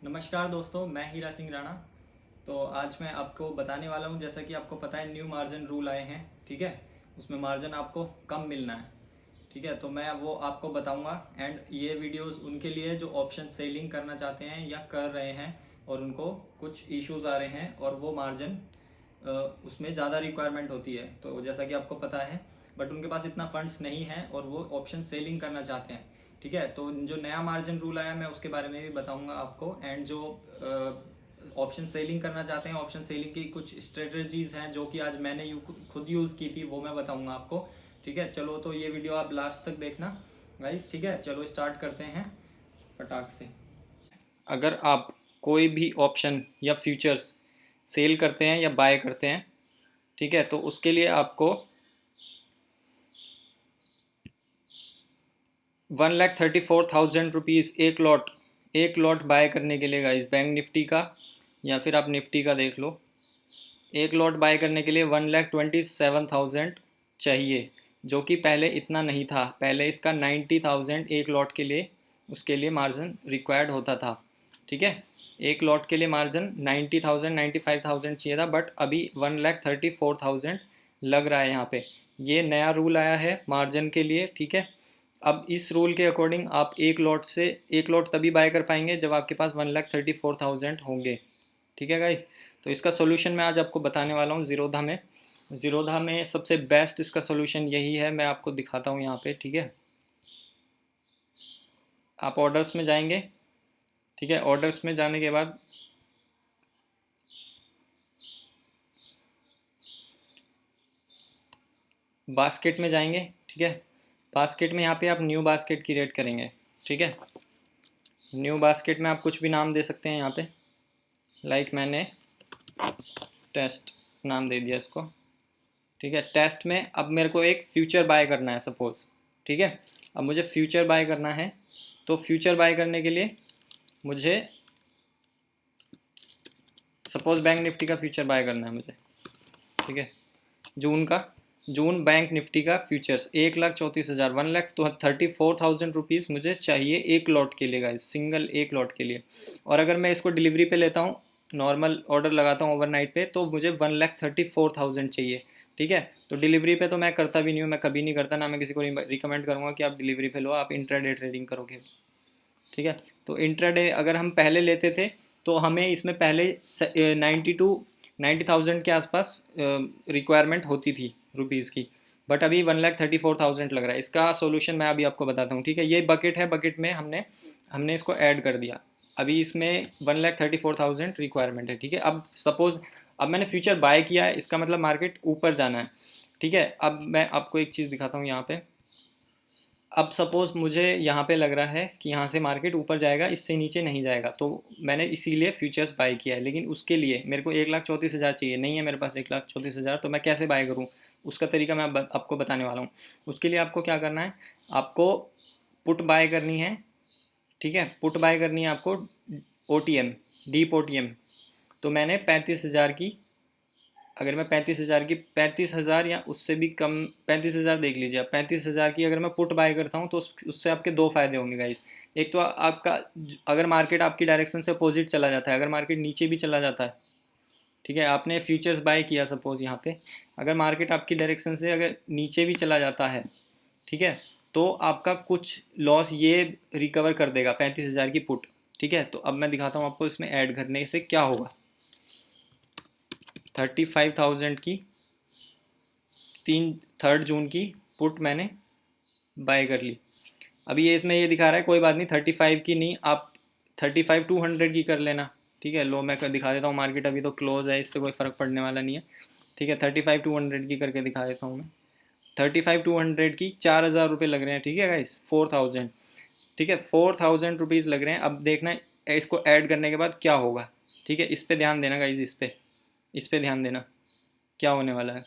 नमस्कार दोस्तों, मैं हीरा सिंह राणा। तो आज मैं आपको बताने वाला हूँ, जैसा कि आपको पता है न्यू मार्जिन रूल आए हैं। ठीक है, उसमें मार्जिन आपको कम मिलना है। ठीक है, तो मैं वो आपको बताऊंगा। एंड ये वीडियोस उनके लिए जो ऑप्शन सेलिंग करना चाहते हैं या कर रहे हैं और उनको कुछ इश्यूज आ रहे हैं और वो मार्जिन उसमें ज़्यादा रिक्वायरमेंट होती है, तो जैसा कि आपको पता है, बट उनके पास इतना फंड्स नहीं है और वो ऑप्शन सेलिंग करना चाहते हैं। ठीक है, तो जो नया मार्जिन रूल आया मैं उसके बारे में भी बताऊंगा आपको। एंड जो ऑप्शन सेलिंग करना चाहते हैं, ऑप्शन सेलिंग की कुछ स्ट्रेटजीज हैं जो कि आज मैंने खुद यूज़ की थी, वो मैं बताऊंगा आपको। ठीक है, चलो तो ये वीडियो आप लास्ट तक देखना गाइस। ठीक है, चलो स्टार्ट करते हैं फटाक से। अगर आप कोई भी ऑप्शन या फ्यूचर्स सेल करते हैं या बाय करते हैं, ठीक है, तो उसके लिए आपको 1,34,000 रुपीज़ एक लॉट बाय करने के लिए गाइस, बैंक निफ्टी का या फिर आप निफ्टी का देख लो। एक लॉट बाय करने के लिए 1,27,000 चाहिए, जो कि पहले इतना नहीं था। पहले इसका 90,000 एक लॉट के लिए, उसके लिए मार्जिन रिक्वायर्ड होता था। ठीक है, एक लॉट के लिए मार्जिन 90,000 95,000 चाहिए था, बट अभी 1,34,000 लग रहा है यहाँ पे। ये नया रूल आया है मार्जिन के लिए। ठीक है, अब इस रूल के अकॉर्डिंग आप एक लॉट तभी बाय कर पाएंगे जब आपके पास 1,34,000 होंगे। ठीक है गाइस, तो इसका सोल्यूशन मैं आज आपको बताने वाला हूँ ज़ीरोधा में सबसे बेस्ट इसका सोल्यूशन यही है। मैं आपको दिखाता हूँ यहाँ पे। ठीक है, आप ऑर्डर्स में जाएंगे। ठीक है, ऑर्डर्स में जाने के बाद बास्केट में जाएंगे। ठीक है, बास्केट में यहाँ पे आप न्यू बास्केट क्रिएट करेंगे। ठीक है, न्यू बास्केट में आप कुछ भी नाम दे सकते हैं यहाँ पे। लाइक मैंने टेस्ट नाम दे दिया इसको। ठीक है, टेस्ट में अब मेरे को एक फ्यूचर बाय करना है सपोज। ठीक है, अब मुझे फ्यूचर बाय करना है, तो फ्यूचर बाय करने के लिए मुझे सपोज बैंक निफ्टी का फ्यूचर बाय करना है मुझे। ठीक है, जून बैंक निफ्टी का फ्यूचर्स 1,34,000 1,34,000 रुपीज़ मुझे चाहिए एक लॉट के लिए गाइस, सिंगल एक लॉट के लिए। और अगर मैं इसको डिलीवरी पे लेता हूँ, नॉर्मल ऑर्डर लगाता हूँ ओवरनाइट पे, तो मुझे 1,34,000 चाहिए। ठीक है, तो डिलीवरी पे तो मैं करता भी नहीं हूँ, मैं कभी नहीं करता, ना मैं किसी को रिकमेंड करूँगा कि आप डिलीवरी पे लो, आप इंट्राडे ट्रेडिंग करोगे। ठीक है, तो इंट्राडे अगर हम पहले लेते थे तो हमें इसमें पहले 90,000 के आसपास रिक्वायरमेंट होती थी रुपीज़ की, बट अभी 1,34,000 लग रहा है। इसका सोल्यूशन मैं अभी आपको बताता हूँ। ठीक है, ये बकेट है, बकेट में हमने हमने इसको ऐड कर दिया। अभी इसमें 1,34,000 रिक्वायरमेंट है। ठीक है, अब सपोज अब मैंने फ्यूचर बाय किया है, इसका मतलब मार्केट ऊपर जाना है। ठीक है, अब मैं आपको एक चीज़ दिखाता हूँ यहाँ पे। अब सपोज मुझे यहाँ पे लग रहा है कि यहाँ से मार्केट ऊपर जाएगा, इससे नीचे नहीं जाएगा, तो मैंने इसीलिए फ्यूचर्स बाय किया है। लेकिन उसके लिए मेरे को 1,34,000 चाहिए, नहीं है मेरे पास 1,34,000, तो मैं कैसे बाय करूँ, उसका तरीका मैं आपको बताने वाला हूँ। उसके लिए आपको क्या करना है, आपको पुट बाय करनी है। ठीक है, पुट बाय करनी है आपको O T M, deep O T M. तो मैंने 35,000 की, अगर मैं 35,000 या उससे भी कम, 35,000 देख लीजिए आप, 35,000 की अगर मैं पुट बाय करता हूँ तो उससे आपके दो फायदे होंगे गाइस। एक तो आपका, अगर मार्केट आपकी डायरेक्शन से अपोजिट चला जाता है, अगर मार्केट नीचे भी चला जाता है, ठीक है, आपने फ्यूचर्स बाय किया सपोज यहाँ पे, अगर मार्केट आपकी डायरेक्शन से अगर नीचे भी चला जाता है, ठीक है, तो आपका कुछ लॉस ये रिकवर कर देगा 35,000 की पुट। ठीक है, तो अब मैं दिखाता हूँ आपको इसमें ऐड करने से क्या होगा। 35,000 की 3 जून की पुट मैंने बाय कर ली। अभी ये इसमें ये दिखा रहा है, कोई बात नहीं, 35 की नहीं, आप 35,200 की कर लेना। ठीक है, लो मैं दिखा देता हूँ, मार्केट अभी तो क्लोज है, इससे कोई फ़र्क पड़ने वाला नहीं है। ठीक है, 35,200 की करके दिखा देता हूँ मैं। 35,200 की 4,000 रुपये लग रहे हैं। ठीक है गाइस, 4,000। ठीक है, 4,000 रुपीज़ लग रहे हैं। अब देखना है इसको ऐड करने के बाद क्या होगा। ठीक है, इस पर ध्यान देना गाइस, इस पर ध्यान देना क्या होने वाला है।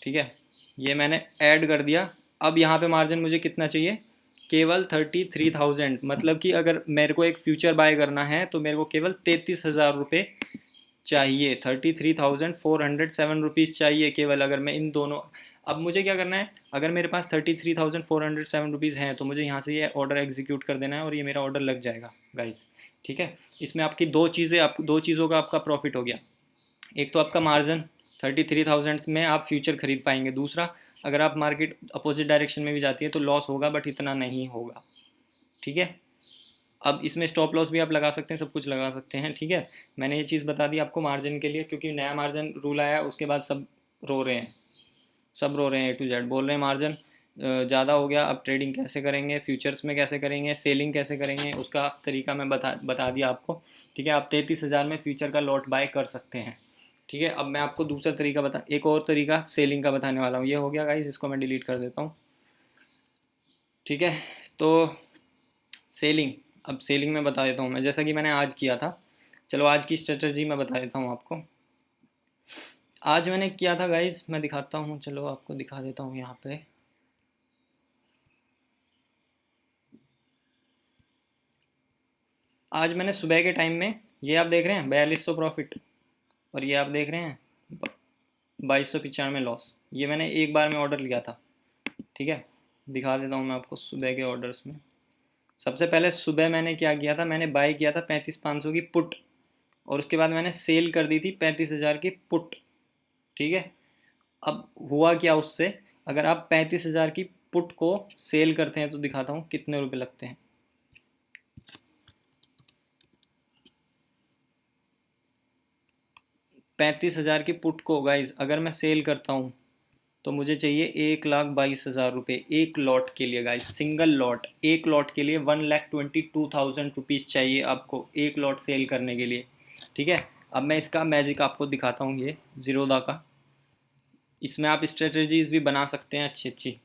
ठीक है, ये मैंने ऐड कर दिया। अब यहाँ पे मार्जिन मुझे कितना चाहिए, केवल 33,000। मतलब कि अगर मेरे को एक फ्यूचर बाय करना है तो मेरे को केवल 33,000 रुपये चाहिए। 33,407 रुपीज़ चाहिए केवल, अगर मैं इन दोनों। अब मुझे क्या करना है, अगर मेरे पास 33,407 रुपीज़ हैं तो मुझे यहाँ से ये ऑर्डर एग्जीक्यूट कर देना है और ये मेरा ऑर्डर लग जाएगा गाइस। ठीक है। इसमें आपकी दो चीज़ों का आपका प्रॉफिट हो गया। एक तो आपका मार्जिन 33,000 में आप फ्यूचर खरीद पाएंगे। दूसरा, अगर आप मार्केट अपोजिट डायरेक्शन में भी जाती है तो लॉस होगा, बट इतना नहीं होगा। ठीक है। अब इसमें स्टॉप लॉस भी आप लगा सकते हैं, सब कुछ लगा सकते हैं। ठीक है। मैंने ये चीज़ बता दी आपको मार्जिन के लिए, क्योंकि नया मार्जिन रूल आया उसके बाद सब रो रहे हैं, सब रो रहे हैं, A to Z बोल रहे हैं मार्जिन ज़्यादा हो गया, अब ट्रेडिंग कैसे करेंगे, फ्यूचर्स में कैसे करेंगे, सेलिंग कैसे करेंगे, उसका तरीका मैं बता दिया आपको। ठीक है। आप 33,000 में फ्यूचर का लॉट बाय कर सकते हैं। ठीक है। अब मैं आपको दूसरा तरीका एक और तरीका सेलिंग का बताने वाला हूँ। ये हो गया गाइस, इसको मैं डिलीट कर देता हूँ। ठीक है। तो सेलिंग, अब सेलिंग में बता देता हूँ मैं, जैसा कि मैंने आज किया था। चलो आज की स्ट्रेटजी मैं बता देता हूँ आपको। आज मैंने किया था गाइस, मैं दिखाता हूँ, चलो आपको दिखा देता हूँ यहाँ पे। आज मैंने सुबह के टाइम में, ये आप देख रहे हैं 4200 प्रॉफिट, और ये आप देख रहे हैं 2295 लॉस। ये मैंने एक बार में ऑर्डर लिया था। ठीक है। दिखा देता हूँ मैं आपको सुबह के ऑर्डर्स में। सबसे पहले सुबह मैंने क्या किया था, मैंने बाय किया था 35,500 की पुट, और उसके बाद मैंने सेल कर दी थी 35,000 की पुट। ठीक है। अब हुआ क्या उससे, अगर आप 35,000 की पुट को सेल करते हैं तो दिखाता हूँ कितने रुपए लगते हैं। 35,000 की पुट को गाइज अगर मैं सेल करता हूँ तो मुझे चाहिए 1,22,000 रुपये एक लॉट के लिए गाइज, सिंगल लॉट। एक लॉट के लिए 1,22,000 रुपीज़ चाहिए आपको एक लॉट सेल करने के लिए। ठीक है। अब मैं इसका मैजिक आपको दिखाता हूँ, ये ज़ीरोधा का। इसमें आप स्ट्रेटजीज भी बना सकते हैं अच्छी अच्छी।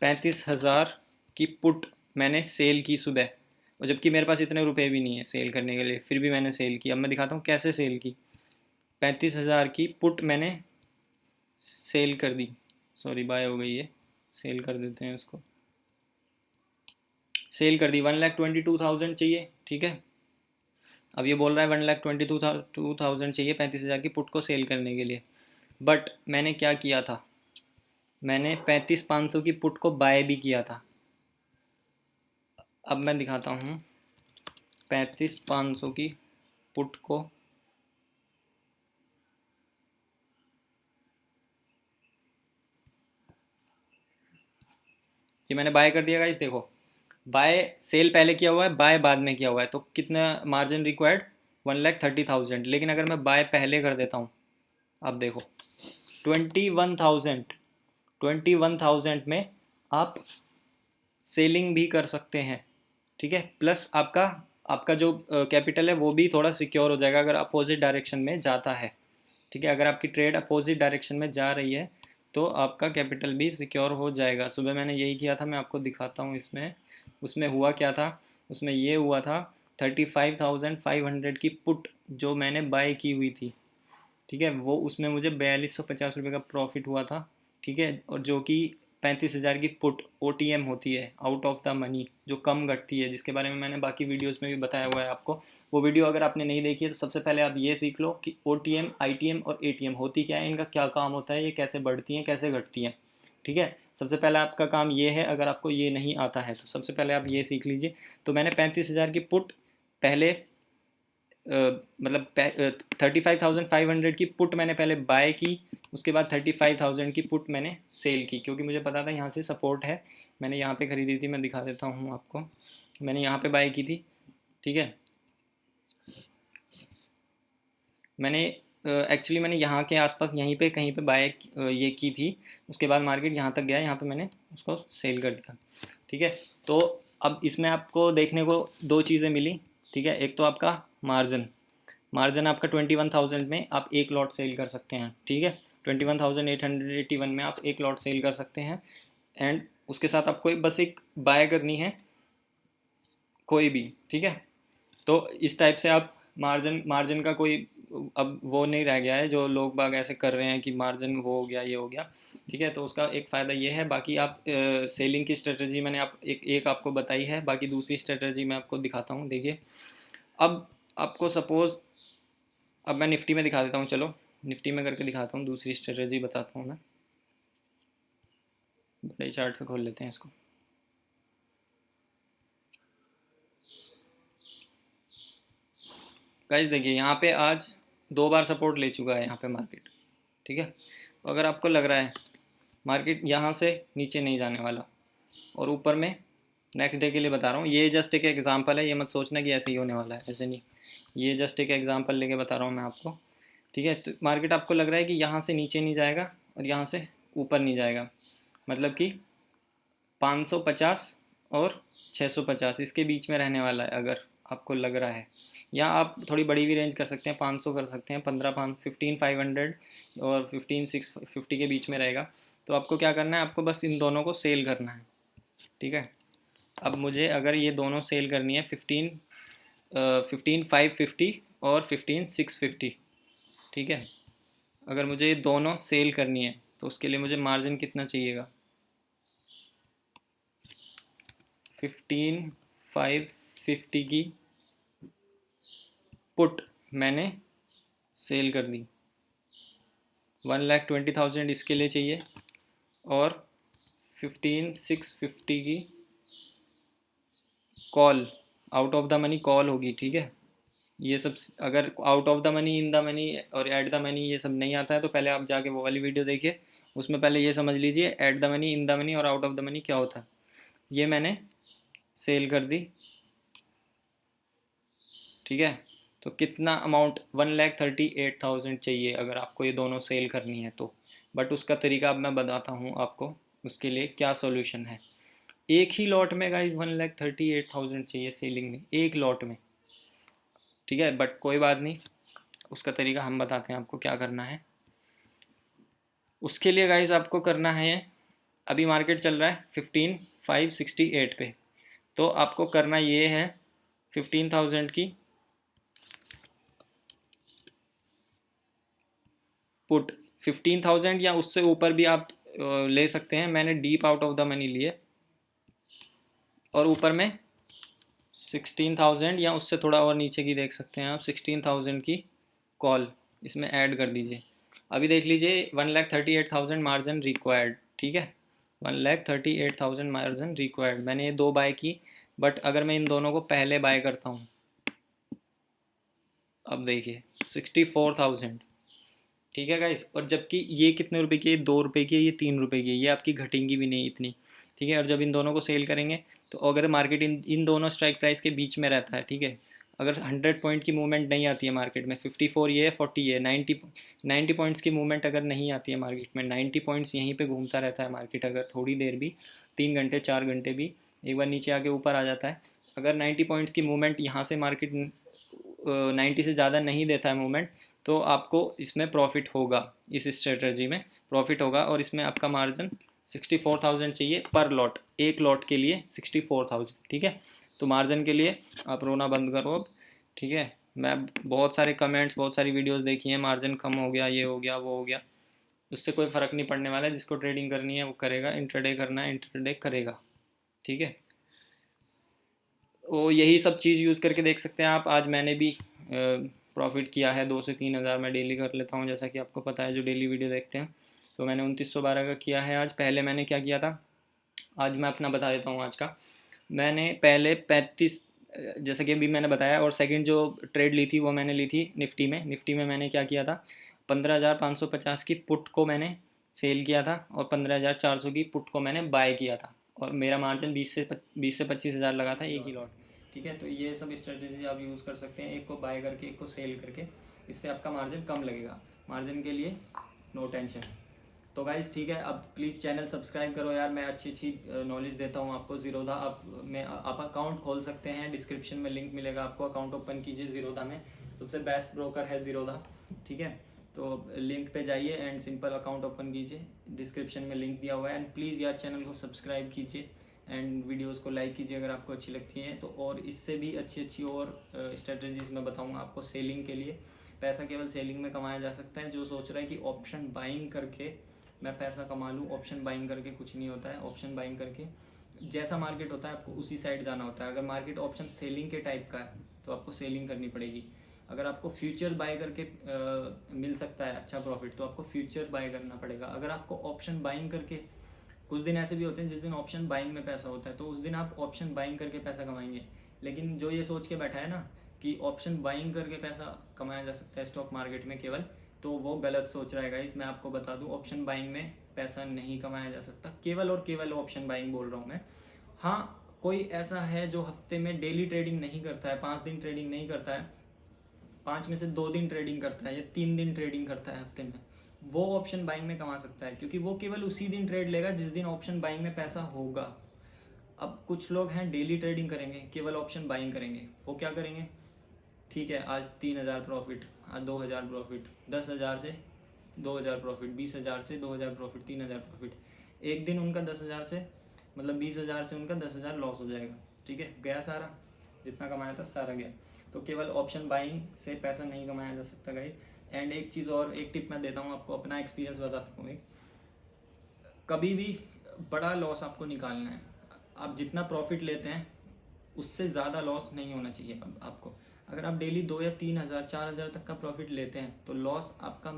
35,000 की पुट मैंने सेल की सुबह, और जबकि मेरे पास इतने रुपए भी नहीं है सेल करने के लिए, फिर भी मैंने सेल की। अब मैं दिखाता हूँ कैसे सेल की। 35,000 की पुट मैंने सेल कर दी, सॉरी बाय हो गई है, सेल कर देते हैं उसको। सेल कर दी, 1,22,000 चाहिए। ठीक है। अब ये बोल रहा है 1,22,000 चाहिए 35,000 की पुट को सेल करने के लिए, बट मैंने क्या किया था, मैंने 35,500 की पुट को बाय भी किया था। अब मैं दिखाता हूँ 35,500 की पुट को, ये मैंने बाय कर दिया गाइस। देखो, बाय सेल पहले किया हुआ है, बाय बाद में किया हुआ है, तो कितना मार्जिन रिक्वायर्ड, 1,30,000। लेकिन अगर मैं बाय पहले कर देता हूँ, अब देखो 21,000 में आप सेलिंग भी कर सकते हैं। ठीक है। प्लस आपका आपका जो कैपिटल है वो भी थोड़ा सिक्योर हो जाएगा अगर अपोजिट डायरेक्शन में जाता है। ठीक है। अगर आपकी ट्रेड अपोजिट डायरेक्शन में जा रही है तो आपका कैपिटल भी सिक्योर हो जाएगा। सुबह मैंने यही किया था, मैं आपको दिखाता हूँ इसमें। उसमें हुआ क्या था, उसमें ये हुआ था 35,500 की पुट जो मैंने बाय की हुई थी। ठीक है। वो उसमें मुझे 4,250 रुपये का प्रॉफिट हुआ था। ठीक है। और जो कि 35,000 की पुट OTM होती है, आउट ऑफ द मनी, जो कम घटती है, जिसके बारे में मैंने बाकी वीडियोस में भी बताया हुआ है आपको। वो वीडियो अगर आपने नहीं देखी है तो सबसे पहले आप ये सीख लो कि OTM, ITM और ATM होती क्या है, इनका क्या काम होता है, ये कैसे बढ़ती हैं कैसे घटती हैं। ठीक है। सबसे पहले आपका काम ये है, अगर आपको ये नहीं आता है तो सबसे पहले आप ये सीख लीजिए। तो मैंने 35,000 की पुट पहले मतलब 35,500 की पुट मैंने पहले बाय की, उसके बाद 35,000 की पुट मैंने सेल की, क्योंकि मुझे पता था यहाँ से सपोर्ट है। मैंने यहाँ पे खरीदी थी, मैं दिखा देता हूँ आपको, मैंने यहाँ पे बाय की थी। ठीक है। मैंने एक्चुअली मैंने यहाँ के आसपास यहीं पे कहीं पे बाय ये की थी। उसके बाद मार्केट यहाँ तक गया, यहाँ पे मैंने उसको सेल कर दिया। ठीक है। तो अब इसमें आपको देखने को दो चीज़ें मिली। ठीक है। एक तो आपका मार्जिन, मार्जिन आपका 21,000 में आप एक लॉट सेल कर सकते हैं। ठीक है। 21,881 में आप एक लॉट सेल कर सकते हैं। एंड उसके साथ आपको बस एक बाय करनी है कोई भी। ठीक है। तो इस टाइप से आप मार्जिन मार्जिन का कोई अब वो नहीं रह गया है, जो लोग बाग ऐसे कर रहे हैं कि मार्जिन वो हो गया ये हो गया। ठीक है। तो उसका एक फ़ायदा ये है। बाकी आप सेलिंग की स्ट्रेटजी मैंने आप एक आपको बताई है, बाकी दूसरी स्ट्रेटजी मैं आपको दिखाता हूँ। देखिए, अब आपको सपोज़, अब मैं निफ्टी में दिखा देता हूँ, चलो निफ्टी में करके दिखाता हूँ, दूसरी स्ट्रेटजी बताता हूँ मैं। बड़े चार्ट पे खोल लेते हैं इसको। गाइस देखिए यहाँ पे आज 2 बार सपोर्ट ले चुका है यहाँ पे मार्केट, ठीक है। तो अगर आपको लग रहा है मार्केट यहाँ से नीचे नहीं जाने वाला और ऊपर में, नेक्स्ट डे के लिए बता रहा हूँ, ये जस्ट एक एग्जांपल है, ये मत सोचना कि ऐसे ही होने वाला है, ऐसे नहीं, ये जस्ट एक एग्जांपल लेके बता रहा हूँ मैं आपको, ठीक है। तो मार्केट आपको लग रहा है कि यहाँ से नीचे नहीं जाएगा और यहाँ से ऊपर नहीं जाएगा, मतलब कि 550 और 650 इसके बीच में रहने वाला है अगर आपको लग रहा है, या आप थोड़ी बड़ी भी रेंज कर सकते हैं, 500 कर सकते हैं, 15 500 और 15 650 के बीच में रहेगा। तो आपको क्या करना है, आपको बस इन दोनों को सेल करना है, ठीक है। अब मुझे अगर ये दोनों सेल करनी है 15 550 और 15 650, ठीक है। अगर मुझे ये दोनों सेल करनी है तो उसके लिए मुझे मार्जिन कितना चाहिएगा, 15 550 की पुट मैंने सेल कर दी, 1,20,000 इसके लिए चाहिए, और 15 650 की call, out of the money call होगी, ठीक है। ये सब अगर out of the money, in the money और एट द मनी ये सब नहीं आता है तो पहले आप जाके वो वाली वीडियो देखिए, उसमें पहले ये समझ लीजिए at the money, in the money और आउट ऑफ द मनी क्या होता है। ये मैंने सेल कर दी, ठीक है। तो कितना अमाउंट, 1,38,000 चाहिए अगर आपको ये दोनों सेल करनी है तो, बट उसका तरीका अब मैं बताता हूँ आपको, उसके लिए क्या सोल्यूशन है। एक ही लॉट में गाइज 1,38,000 चाहिए सेलिंग में, एक लॉट में, ठीक है। बट कोई बात नहीं, उसका तरीका हम बताते हैं आपको क्या करना है। उसके लिए गाइज आपको करना है, अभी मार्केट चल रहा है 15,568 पे, तो आपको करना ये है 15,000 की पुट, 15,000 या उससे ऊपर भी आप ले सकते हैं। मैंने deep out of the money लिए, और ऊपर में 16,000 या उससे थोड़ा और नीचे की देख सकते हैं आप, 16,000 की कॉल इसमें ऐड कर दीजिए। अभी देख लीजिए 1,38,000 मार्जिन रिक्वायर्ड, ठीक है, 1,38,000 मार्जिन रिक्वायर्ड। मैंने ये 2 बाय की, बट अगर मैं इन दोनों को पहले बाय करता हूँ, अब देखिए 64,000, ठीक है गाइस। और जबकि ये कितने रुपए की है, 2 रुपये की है, ये 3 रुपये की है, ये आपकी घटेंगी भी नहीं इतनी, ठीक है। और जब इन दोनों को सेल करेंगे तो अगर मार्केट इन दोनों स्ट्राइक प्राइस के बीच में रहता है, ठीक है, अगर 100 पॉइंट की मूवमेंट नहीं आती है मार्केट में, 54 ये है, 40 ये है, 90 पॉइंट्स की मूवमेंट अगर नहीं आती है मार्केट में, 90 पॉइंट्स यहीं पे घूमता रहता है मार्केट, अगर थोड़ी देर भी, 3 घंटे 4 घंटे भी, एक बार नीचे आके ऊपर आ जाता है, अगर 90 पॉइंट्स की मूवमेंट यहाँ से मार्केट 90 से ज़्यादा नहीं देता है मूवमेंट, तो आपको इसमें प्रॉफिट होगा, इस स्ट्रेटजी में प्रॉफिट होगा। और इसमें आपका मार्जिन 64,000 चाहिए पर लॉट, एक लॉट के लिए 64,000, ठीक है। तो मार्जिन के लिए आप रोना बंद करो अब, ठीक है। मैं बहुत सारे कमेंट्स, बहुत सारी वीडियोस देखी हैं, मार्जिन कम हो गया, ये हो गया, वो हो गया, उससे कोई फ़र्क नहीं पड़ने वाला है। जिसको ट्रेडिंग करनी है वो करेगा, इंट्राडे करना है इंट्राडे करेगा, ठीक है। वो यही सब चीज़ यूज़ करके देख सकते हैं आप। आज मैंने भी प्रॉफिट किया है, 2 से 3 हज़ार मैं डेली कर लेता हूँ, जैसा कि आपको पता है जो डेली वीडियो देखते हैं। तो मैंने 2912 का किया है आज। पहले मैंने क्या किया था, आज मैं अपना बता देता हूँ आज का। मैंने पहले 35, जैसा कि अभी मैंने बताया, और सेकंड जो ट्रेड ली थी वो मैंने ली थी निफ्टी में मैंने क्या किया था, 15,550 की पुट को मैंने सेल किया था, और 15,400 की पुट को मैंने बाय किया था, और मेरा मार्जिन 20 से 25 हज़ार लगा था एक ही लॉट, ठीक है। तो ये सब स्ट्रेटजी आप यूज़ कर सकते हैं, एक को बाय करके एक को सेल करके, इससे आपका मार्जिन कम लगेगा। मार्जिन के लिए नो टेंशन। तो गाइज़ ठीक है, अब प्लीज़ चैनल सब्सक्राइब करो यार, मैं अच्छी अच्छी नॉलेज देता हूँ आपको। ज़ीरोधा आप अकाउंट खोल सकते हैं, डिस्क्रिप्शन में लिंक मिलेगा आपको, अकाउंट ओपन कीजिए ज़ीरोधा में, सबसे बेस्ट ब्रोकर है ज़ीरोधा, ठीक है। तो लिंक पे जाइए एंड सिंपल अकाउंट ओपन कीजिए, डिस्क्रिप्शन में लिंक दिया हुआ है। एंड प्लीज़ यार चैनल को सब्सक्राइब कीजिए एंड वीडियोज़ को लाइक कीजिए अगर आपको अच्छी लगती हैं तो। और इससे भी अच्छी अच्छी और स्ट्रेटजीज मैं बताऊँगा आपको सेलिंग के लिए। पैसा केवल सेलिंग में कमाया जा सकता है। जो सोच रहा है कि ऑप्शन बाइंग करके मैं पैसा कमा लूँ, ऑप्शन बाइंग करके कुछ नहीं होता है। ऑप्शन बाइंग करके जैसा मार्केट होता है आपको उसी साइड जाना होता है। अगर मार्केट ऑप्शन सेलिंग के टाइप का है तो आपको सेलिंग करनी पड़ेगी। अगर आपको फ्यूचर बाय करके मिल सकता है अच्छा प्रॉफिट तो आपको फ्यूचर बाय करना पड़ेगा। अगर आपको ऑप्शन बाइंग करके, कुछ दिन ऐसे भी होते हैं जिस दिन ऑप्शन बाइंग में पैसा होता है तो उस दिन आप ऑप्शन बाइंग करके पैसा कमाएंगे। लेकिन जो ये सोच के बैठा है ना कि ऑप्शन बाइंग करके पैसा कमाया जा सकता है स्टॉक मार्केट में केवल, तो वो गलत सोच रहा है गाइस। मैं आपको बता दूं, ऑप्शन बाइंग में पैसा नहीं कमाया जा सकता, केवल और केवल ऑप्शन बाइंग बोल रहा हूँ मैं। हाँ, कोई ऐसा है जो हफ्ते में डेली ट्रेडिंग नहीं करता है, 5 दिन ट्रेडिंग नहीं करता है, 5 में से 2 दिन ट्रेडिंग करता है या 3 दिन ट्रेडिंग करता है हफ्ते में, वो ऑप्शन बाइंग में कमा सकता है, क्योंकि वो केवल उसी दिन ट्रेड लेगा जिस दिन ऑप्शन बाइंग में पैसा होगा। अब कुछ लोग हैं डेली ट्रेडिंग करेंगे, केवल ऑप्शन बाइंग करेंगे, वो क्या करेंगे, ठीक है आज 3,000 प्रॉफिट, आज 2,000 प्रॉफिट, 10,000 से 2,000 प्रॉफिट, 20,000 से 2,000 प्रॉफिट, 3,000 प्रॉफिट, एक दिन उनका 10,000 से मतलब 20,000 से उनका 10,000 लॉस हो जाएगा, ठीक है, गया सारा, जितना कमाया था सारा गया। तो केवल ऑप्शन बाइंग से पैसा नहीं कमाया जा सकता गाइस। एंड एक चीज़ और, एक टिप मैं देता हूँ आपको, अपना एक्सपीरियंस बताता हूँ एक, कभी भी बड़ा लॉस आपको निकालना है, आप जितना प्रॉफिट लेते हैं उससे ज़्यादा लॉस नहीं होना चाहिए। अब आपको अगर आप डेली 2 या 3,000 4,000 तक का प्रॉफिट लेते हैं तो लॉस आपका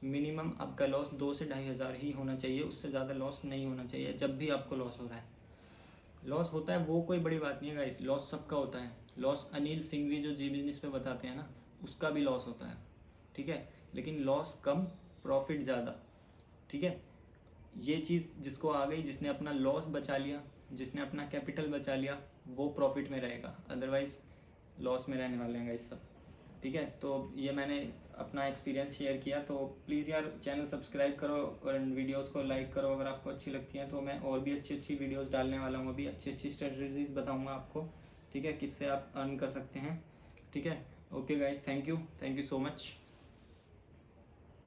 मिनिमम आपका लॉस 2 से 2,500 ही होना चाहिए, उससे ज़्यादा लॉस नहीं होना चाहिए। जब भी आपको लॉस हो रहा है, लॉस होता है वो कोई बड़ी बात नहीं है गाइस, लॉस सबका होता है। लॉस अनिल सिंघवी जो जी बिजनेस पे बताते हैं ना, उसका भी लॉस होता है, ठीक है, लेकिन लॉस कम प्रॉफिट ज़्यादा, ठीक है। ये चीज़ जिसको आ गई, जिसने अपना लॉस बचा लिया, जिसने अपना कैपिटल बचा लिया, वो प्रॉफिट में रहेगा, अदरवाइज़ लॉस में रहने वाले हैं गाइस सब, ठीक है। तो ये मैंने अपना एक्सपीरियंस शेयर किया। तो प्लीज़ यार चैनल सब्सक्राइब करो और वीडियोस को लाइक करो अगर आपको अच्छी लगती हैं, तो मैं और भी अच्छी वीडियोस डालने वाला हूँ, अभी अच्छी स्ट्रेटजीज बताऊँगा आपको, ठीक है, किससे आप अर्न कर सकते हैं, ठीक है। Okay guys, thank you so much.